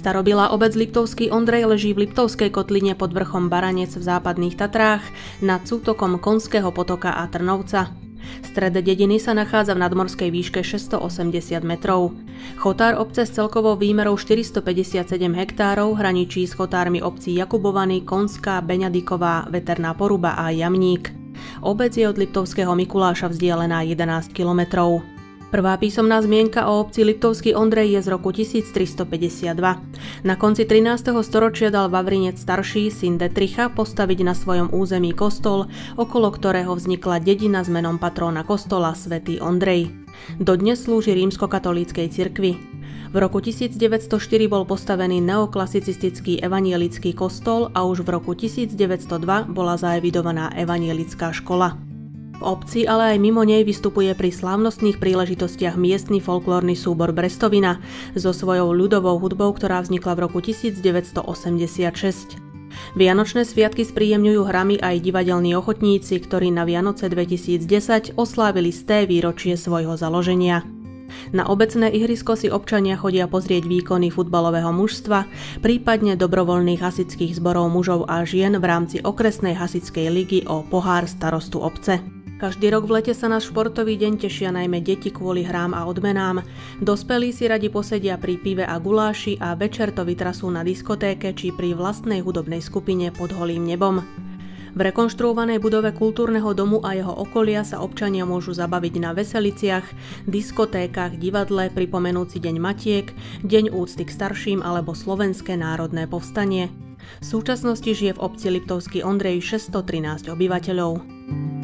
Starobilá obec Liptovský Ondrej leží v Liptovskej kotline pod vrchom Baranec v západných Tatrách nad sútokom Konského potoka a Trnovca. Stred dediny sa nachádza v nadmorskej výške 680 metrov. Chotár obce s celkovou výmerou 457 hektárov hraničí s chotármi obcí Jakubovany, Konská, Beňadiková, Veterná Poruba a Jamník. Obec je od Liptovského Mikuláša vzdialená 11 kilometrov. Prvá písomná zmienka o obci Liptovský Ondrej je z roku 1352. Na konci 13. storočia dal Vavrinec starší, syn Detricha, postaviť na svojom území kostol, okolo ktorého vznikla dedina s menom patróna kostola svätý Ondrej. Dodnes slúži rímskokatolíckej cirkvi. V roku 1904 bol postavený neoklasicistický evanielický kostol a už v roku 1902 bola zaevidovaná evanielická škola. V obci, ale aj mimo nej vystupuje pri slávnostných príležitostiach miestny folklórny súbor Brestovina so svojou ľudovou hudbou, ktorá vznikla v roku 1986. Vianočné sviatky spríjemňujú hrami aj divadelní ochotníci, ktorí na Vianoce 2010 oslávili 100. výročie svojho založenia. Na obecné ihrisko si občania chodia pozrieť výkony futbalového mužstva, prípadne dobrovoľných hasičských zborov mužov a žien v rámci okresnej hasičskej ligy o pohár starostu obce. Každý rok v lete sa na športový deň tešia najmä deti kvôli hrám a odmenám. Dospelí si radi posedia pri pive a guláši a večer to vytrasú na diskotéke či pri vlastnej hudobnej skupine pod holým nebom. V rekonštruovanej budove kultúrneho domu a jeho okolia sa občania môžu zabaviť na veseliciach, diskotékach, divadle, pripomenúci Deň Matiek, Deň úcty k starším alebo Slovenské národné povstanie. V súčasnosti žije v obci Liptovský Ondrej 613 obyvateľov.